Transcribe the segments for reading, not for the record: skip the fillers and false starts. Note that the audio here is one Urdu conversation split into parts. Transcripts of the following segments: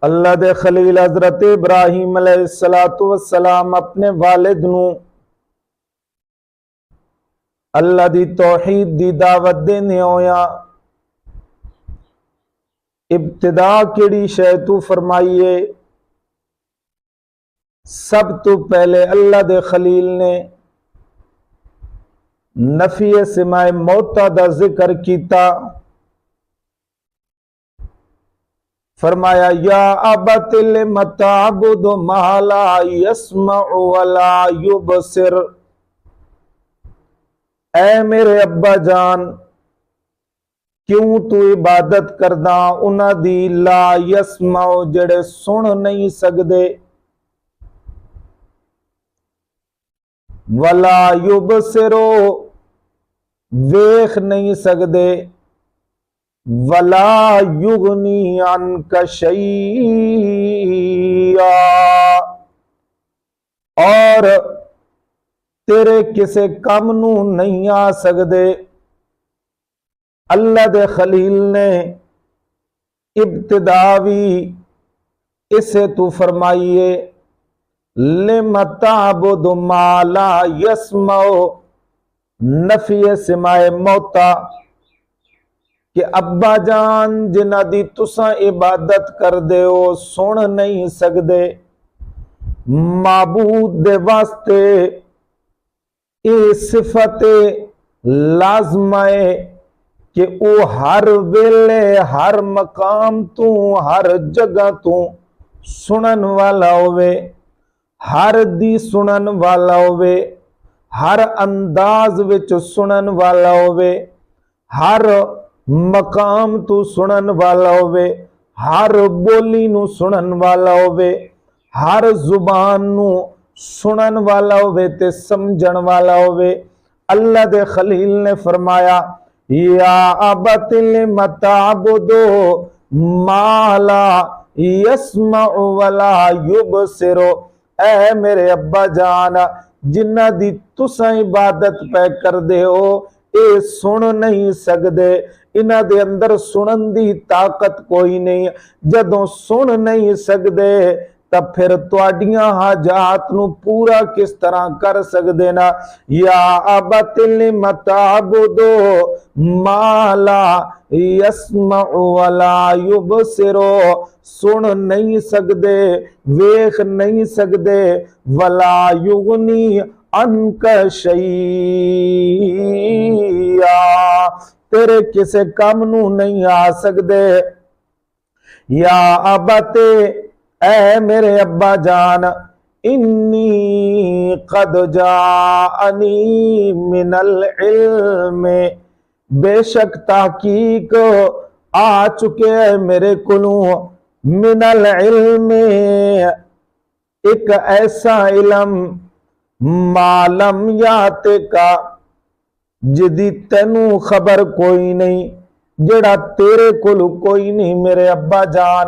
اللہ دے خلیل حضرت ابراہیم علیہ السلام اپنے والد نو اللہ دی توحید دی دعوت دینے ہویا ابتدا کیڑی شے تو فرمائیے؟ سب تو پہلے اللہ دے خلیل نے نفی سماع موتا دا ذکر کیتا، فرمایا یا ابت لم تعبد ما لا يسمع ولا يبصر، اے میرے ابا جان کیوں تو عبادت کردا انہاں دی لا یسمع جڑے سن نہیں سکدے، ولا یبصر ویکھ نہیں سکدے، ولا یغنی عنک شیئا اور تیرے کسے کم نو نہیں آ سکدے۔ اللہ دے خلیل نے ابتداوی اسے تو فرمائیے لم تعبد ما لا یسمع، نفی سماع موتا کہ ابا جان جنہ دی تساں عبادت کر دے ہو سن نہیں سکدے، معبود دے واسطے اے صفت لازم ہے کہ او ہر ویلے ہر مقام تو ہر جگہ تو سنن والا ہوئے، ہر دی سنن والا ہوئے، ہر انداز وچ سنن والا ہوئے، ہر مقام تو سنن والا ہوئے، ہر بولی نو سنن والا ہوئے، ہر زبان نو سنن والا ہوئے تے سمجھن والا ہوئے۔ اللہ دے خلیل نے فرمایا یا ابت لم تعبد ما لا یسمع ولا یبصر، اے میرے ابا جان جنہ دی تساں عبادت پہ کر دے ہو اے سن نہیں سکدے، انہاں دے اندر سنن دی طاقت کوئی نہیں، جدوں سن نہیں سکدے تب پھر تواڈیاں حاجات نو پورا کس طرح کر سکدے نا۔ یا ابت لم تعبد ما لا یسمع ولا یبصر، سن نہیں سکدے ویکھ نہیں سکدے، ولا یغنی عنک شیئا تیرے کسے کم نو نہیں آ سکدے۔ یا ابت اے میرے ابا جان انی قد جاءنی من العلم، بے شک تحقیق آ چکے ہیں میرے کولوں من العلم ایک ایسا علم ما لم یاتک جدی تینوں خبر کوئی نہیں، جڑا تیرے کولو کوئی نہیں میرے ابا جان،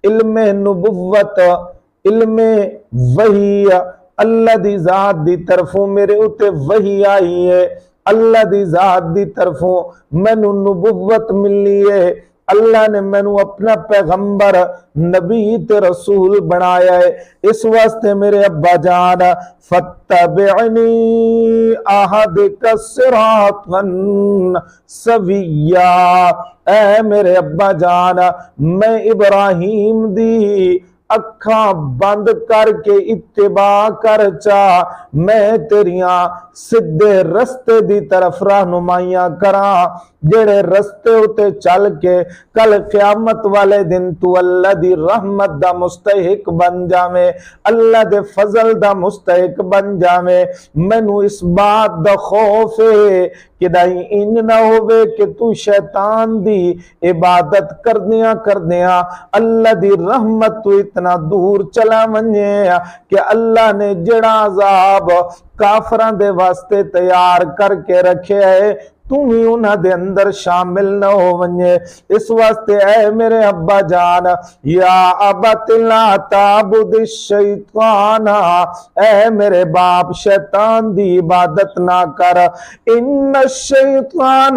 علم نبوت، علم وحی، اللہ دی ذات دی طرفوں میرے اتے وحی آئی ہے، اللہ دی ذات دی طرفوں مینوں نبوت ملی ہے، اللہ نے مینوں اپنا پیغمبر نبی تے رسول بنایا ہے، اس واسطے میرے ابا جان فاتبعنی اہدک صراطا سویا، اے میرے ابا جان میں ابراہیم دی اکھاں بند کر کے اتباع کر چاہ، میں تیریاں سدھے رستے دی طرف رہنمائیاں کراں، جڑے رستے ہوتے چل کے کل قیامت والے دن تو اللہ دی رحمت دا مستحق بن جاویں، اللہ دے فضل دا مستحق بن جاویں۔ مینوں اس بات دا خوف ہے کہ دائی انج نہ ہوئے کہ تو شیطان دی عبادت کردیاں اللہ دی رحمت تو اتنا دور چلا منجے کہ اللہ نے جڑا عذاب کافران دے واسطے تیار کر کے رکھے ہے تم ہی انہاں دے اندر شامل نہ ہو ونجے۔ اس واسطے اے میرے ابا جان یا ابت لا تعبد الشیطان، اے میرے باپ شیطان دی عبادت نہ کر، ان الشیطان